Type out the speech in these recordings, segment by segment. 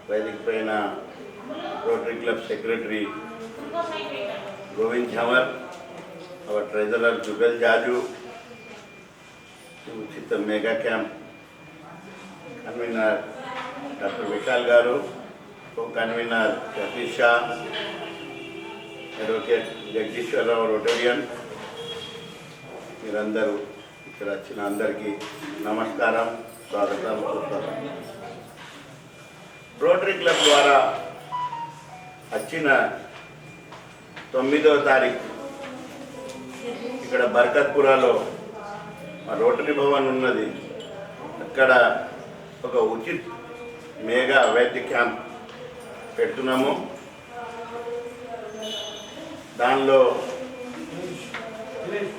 వేదిక పైన Rotary Club secretary Govind Jhamar, our treasurer Jugal Jaju, ఉచిత mega camp convener doctor Vishal గారు, co convener Satish Shah, advocate Jagadishwararao Rotarian, మీరందరూ ఇక్కడ వచ్చిన అందరికీ నమస్కారం, స్వాగతం. రోటరీ క్లబ్ ద్వారా వచ్చిన 9వ తారీఖు ఇక్కడ బర్కత్పురాలో మా రోటరీ భవన్ ఉన్నది, అక్కడ ఒక ఉచిత్ మెగా వైద్య క్యాంప్ పెడుతున్నాము. దానిలో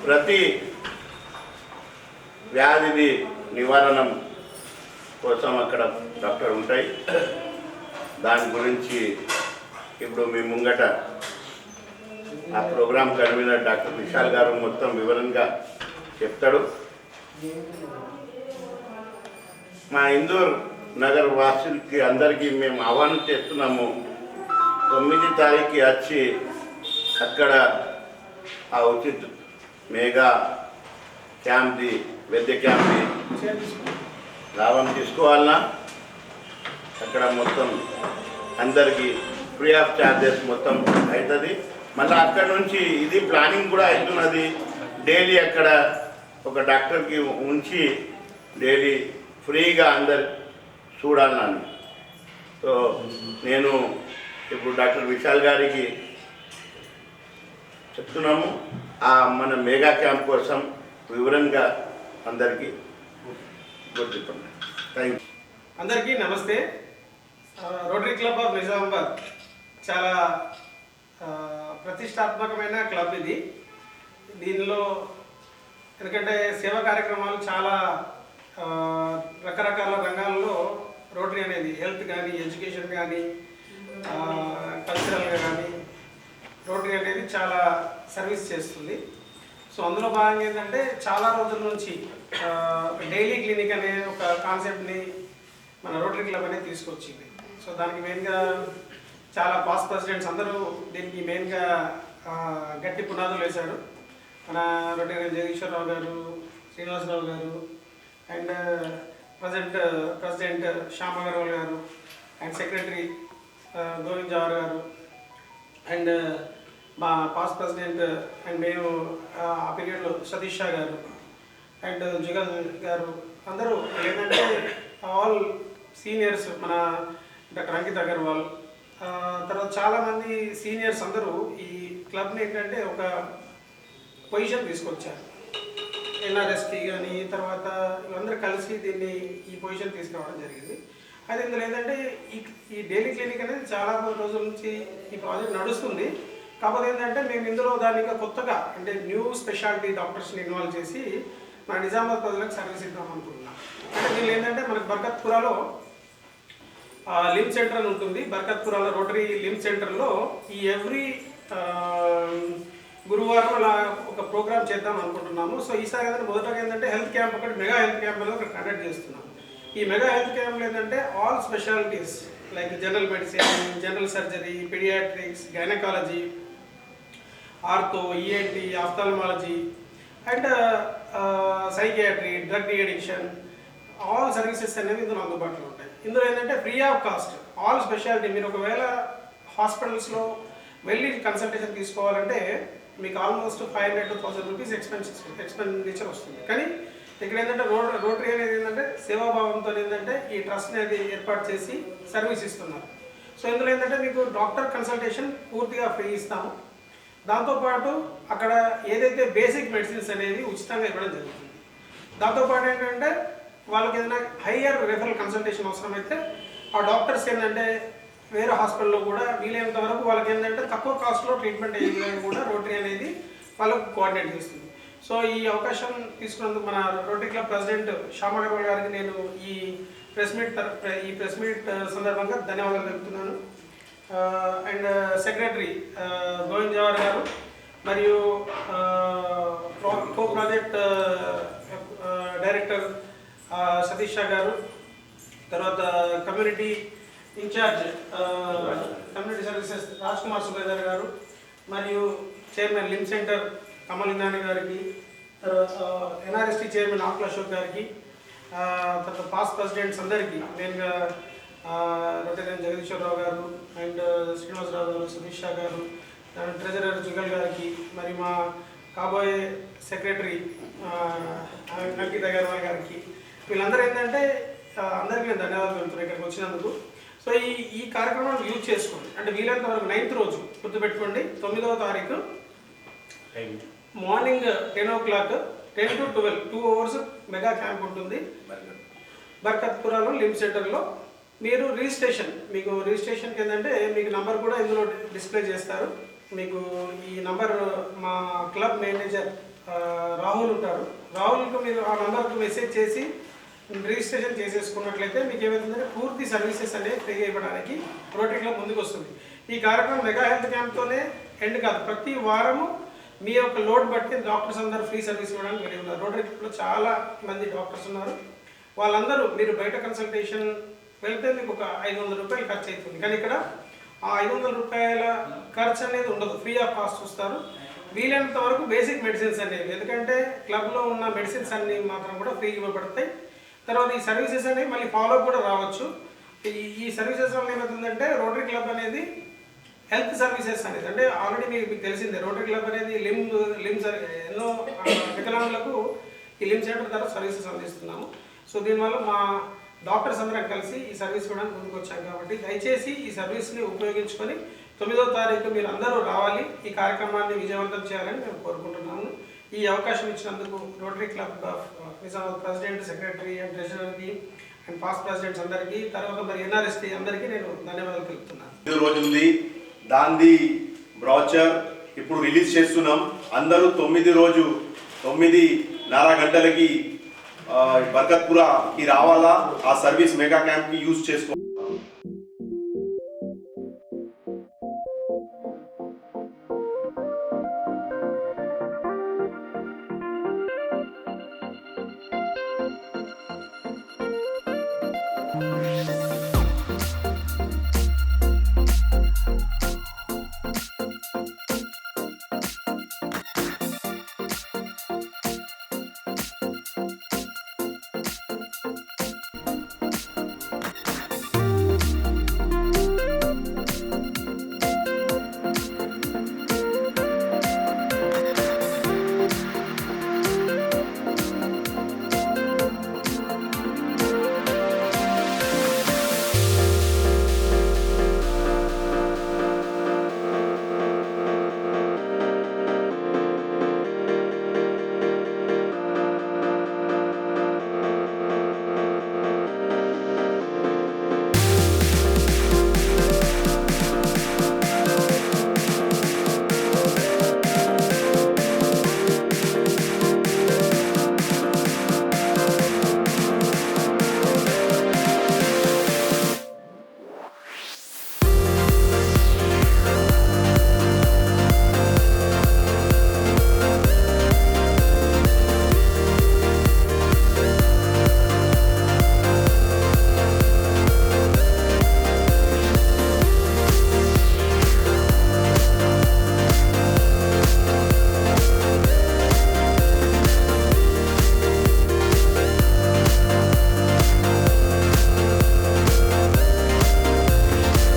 ప్రతి వ్యాధిది నివారణం కోసం అక్కడ డాక్టర్ ఉంటాయి. దాని గురించి ఇప్పుడు మీ ముంగట ఆ ప్రోగ్రాం కన్వీనర్ డాక్టర్ విశాల్ గారు మొత్తం వివరంగా చెప్తాడు. మా ఇందూర్ నగర్ వాసులకి అందరికీ మేము ఆహ్వానం చేస్తున్నాము. 9వ తారీఖు వచ్చి అక్కడ ఆ ఉచిత మెగా క్యాంప్ది వైద్య క్యాంప్ది లాభం తీసుకోవాలన్నా అక్కడ మొత్తం అందరికీ ఫ్రీ ఆఫ్ ఛార్జెస్ మొత్తం అవుతుంది. మళ్ళీ అక్కడ నుంచి ఇది ప్లానింగ్ కూడా అవుతున్నది. డైలీ అక్కడ ఒక డాక్టర్కి ఉంచి డైలీ ఫ్రీగా అందరు చూడాలని. సో నేను ఇప్పుడు డాక్టర్ విశాల్ గారికి చెప్తున్నాము ఆ మన మెగా క్యాంప్ కోసం వివరంగా అందరికీ గుర్తింపండి. Thank you. అందరికీ నమస్తే. రోటరీ క్లబ్ ఆఫ్ నిజామాబాద్ చాలా ప్రతిష్టాత్మకమైన క్లబ్ ఇది. దీనిలో ఎందుకంటే సేవా కార్యక్రమాలు చాలా రకరకాల రంగాల్లో రోటరీ అనేది హెల్త్ కానీ, ఎడ్యుకేషన్ కానీ, కల్చరల్గా కానీ రోటరీ అనేది చాలా సర్వీస్ చేస్తుంది. సో అందులో భాగంగా ఏంటంటే చాలా రోజుల నుంచి డైలీ క్లినిక్ అనే ఒక కాన్సెప్ట్ని మన రోటరీ క్లబ్ అనేది తీసుకొచ్చింది. సో దానికి మెయిన్గా చాలా పాస్ట్ ప్రెసిడెంట్స్ అందరూ దీనికి మెయిన్గా గట్టి పునాదులు వేశాడు. మన రోటరీ జగదీశ్వరరావు గారు, శ్రీనివాసరావు గారు, అండ్ ప్రెసిడెంట్ శ్యామ్ అగర్వాల్ గారు, అండ్ సెక్రటరీ గోవింద్ ఝామర్ గారు, అండ్ మా పాస్ట్ ప్రెసిడెంట్ అండ్ మేము ఆ పీరియడ్లో సతీష్ షా గారు అండ్ జుగల్ గారు అందరూ ఏంటంటే ఆల్ సీనియర్స్, మన డాక్టర్ అంకిత్ అగర్వాల్, తర్వాత చాలామంది సీనియర్స్ అందరూ ఈ క్లబ్ని ఏంటంటే ఒక పొజిషన్ తీసుకొచ్చారు. ఎన్ఆర్ఎస్టీ కానీ తర్వాత వీళ్ళందరూ కలిసి దీన్ని ఈ పొజిషన్ తీసుకురావడం జరిగింది. అయితే ఇందులో ఏంటంటే ఈ డైలీ క్లినిక్ అనేది చాలా రోజుల నుంచి ఈ ప్రాజెక్ట్ నడుస్తుంది. కాకపోతే ఏంటంటే మేము ఇందులో దాన్ని కొత్తగా అంటే న్యూ స్పెషాలిటీ డాక్టర్స్ని ఇన్వాల్వ్ చేసి మన నిజామాబాద్ ప్రజలకు సర్వీస్ ఇద్దాం అనుకుంటున్నాం. అంటే దీనిలో ఏంటంటే మనకు బర్కత్పురాలో లిమ్ సెంటర్ అని ఉంటుంది. బర్కత్పురాలో రోటరీ లిమ్ సెంటర్లో ఈ ఎవ్రీ గురువారం అలా ఒక ప్రోగ్రామ్ చేద్దాం అనుకుంటున్నాము. సో ఈసారి ఏంటంటే మొదటగా ఏంటంటే హెల్త్ క్యాంప్ ఒకటి మెగా హెల్త్ క్యాంప్ అనేది ఒకటి కండక్ట్ చేస్తున్నాం. ఈ మెగా హెల్త్ క్యాంప్లో ఏంటంటే all specialities like general medicine, general surgery, paediatrics, gynaecology, ortho, ENT, ophthalmology and psychiatry, drug addiction all services అనేవి ఇందులో అందుబాటులో ఉంటాయి. ఇందులో ఏంటంటే free of cost all speciality. మీరు ఒకవేళ హాస్పిటల్స్లో వెళ్ళి కన్సల్టేషన్ తీసుకోవాలంటే మీకు ఆల్మోస్ట్ 500 to 1000 రూపీస్ ఎక్స్పెండిచర్ వస్తుంది. కానీ ఇక్కడ ఏంటంటే రోటరీ అనేది ఏంటంటే సేవాభావంతో ఏంటంటే ఈ ట్రస్ట్ అనేది ఏర్పాటు చేసి సర్వీస్ ఇస్తున్నారు. సో ఇందులో ఏంటంటే మీకు డాక్టర్ కన్సల్టేషన్ పూర్తిగా ఫ్రీ ఇస్తాము. దాంతోపాటు అక్కడ ఏదైతే బేసిక్ మెడిసిన్స్ అనేది ఉచితంగా ఇవ్వడం జరుగుతుంది. దాంతోపాటు ఏంటంటే వాళ్ళకి ఏదైనా హయ్యర్ రెఫరల్ కన్సల్టేషన్ అవసరమైతే ఆ డాక్టర్స్ ఏంటంటే వేరే హాస్పిటల్లో కూడా వీలైనంత వరకు వాళ్ళకి ఏంటంటే తక్కువ కాస్ట్లో ట్రీట్మెంట్ అయ్యేది కూడా రోటరీ అనేది వాళ్ళకు కోఆర్డినేట్ చేస్తుంది. సో ఈ అవకాశం తీసుకున్నందుకు మన rotary club president Shyam Agarwal గారికి నేను ఈ ప్రెస్ మీట్ సందర్భంగా ధన్యవాదాలు తెలుపుతున్నాను. అండ్ సెక్రటరీ గోవింద్ ఝామర్ గారు మరియు co project director Satish Shah గారు, తర్వాత community incharge community services Raj Kumar Subedar గారు, మరియు చైర్మన్ లిమ్ సెంటర్ కమలింగాని గారికి, తర్వాత ఎన్ఆర్ఎస్టీ చైర్మన్ ఆకుల అశోక్ గారికి, తర్వాత పాస్ట్ ప్రెసిడెంట్స్ అందరికీ, మెయిన్గా రొటేరియన్ జగదీశ్వరరావు గారు అండ్ శ్రీనివాసరావు గారు, సునీష్ షా గారు, ట్రెజరర్ జుగల్ గారికి, మరి మా కాబోయే సెక్రటరీ అంకిత అగర్వాల్ గారికి, వీళ్ళందరూ ఏంటంటే అందరికీ నేను ధన్యవాదాలు చెప్తున్నాను ఇక్కడికి వచ్చినందుకు. సో ఈ కార్యక్రమాన్ని యూజ్ చేసుకోండి. అంటే వీలైనంత వరకు 9th రోజు గుర్తుపెట్టుకోండి, 9వ తారీఖు morning 10 o'clock 10 to 12 2 hours mega camp ఉంటుంది బర్కత్పురాలో లిమ్ సెంటర్లో. మీరు మీకు రిజిస్ట్రేషన్కి ఏంటంటే మీకు నంబర్ కూడా ఇందులో డిస్ప్లే చేస్తారు. మీకు ఈ నంబర్ మా క్లబ్ మేనేజర్ రాహుల్ ఉంటారు, రాహుల్కి మీరు ఆ నంబర్కి మెసేజ్ చేసి రిజిస్ట్రేషన్ చేసేసుకున్నట్లయితే మీకు ఏమవుతుందంటే పూర్తి సర్వీసెస్ అనేవి ఫ్రీగా ఇవ్వడానికి రోటరీ క్లబ్ ముందుకు వస్తుంది. ఈ కార్యక్రమం మెగా హెల్త్ క్యాంప్తోనే ఎండ్ కాదు, ప్రతి వారము మీ యొక్క లోడ్ బట్టి డాక్టర్స్ అందరూ ఫ్రీ సర్వీస్ ఇవ్వడానికి రెడీ ఉన్నారు. రోటరీ క్లబ్లో చాలా మంది డాక్టర్స్ ఉన్నారు. వాళ్ళందరూ మీరు బయట కన్సల్టేషన్ వెళ్తే మీకు ఒక 500 రూపాయలు ఖర్చు అవుతుంది, కానీ ఇక్కడ ఆ 500 రూపాయల ఖర్చు అనేది ఉండదు, ఫ్రీ ఆఫ్ కాస్ట్ చూస్తారు. వీలైనంత వరకు బేసిక్ మెడిసిన్స్ అనేవి, ఎందుకంటే క్లబ్లో ఉన్న మెడిసిన్స్ అన్నీ మాత్రం కూడా ఫ్రీ ఇవ్వబడతాయి. తర్వాత ఈ సర్వీసెస్ అనేవి మళ్ళీ ఫాలో కూడా రావచ్చు. ఈ సర్వీసెస్ వల్ల ఏమవుతుందంటే రోటరీ క్లబ్ అనేది హెల్త్ సర్వీసెస్ అనేది, అంటే ఆల్రెడీ మీకు తెలిసిందే రోటరీ క్లబ్ అనేది ఎన్నో వికలాంగులకు ఈ లిమ్ సెంటర్ ద్వారా సర్వీసెస్ అందిస్తున్నాము. సో దీనివల్ల మా డాక్టర్స్ అందరం కలిసి ఈ సర్వీస్ కూడా ముందుకు వచ్చాం కాబట్టి దయచేసి ఈ సర్వీస్ని ఉపయోగించుకొని 9వ తారీఖు మీరు అందరూ రావాలి, ఈ కార్యక్రమాన్ని విజయవంతం చేయాలని మేము కోరుకుంటున్నాము. ఈ అవకాశం ఇచ్చినందుకు Rotary Club Nizamabad president, secretary and ట్రెజరర్కి అండ్ పాస్ట్ ప్రెసిడెంట్స్ అందరికీ, తర్వాత మరి ఎన్ఆర్ఎస్టీ అందరికీ నేను ధన్యవాదాలు తెలుపుతున్నాను. 9 రోజు ఉంది, దాంది బ్రాచర్ ఇప్పుడు రిలీజ్ చేస్తున్నాం. అందరూ 9 రోజు 9:30 గంటలకి బర్కత్పురాకి రావాలా, ఆ సర్వీస్ మెగా క్యాంప్కి యూజ్ చేసుకోవాలి.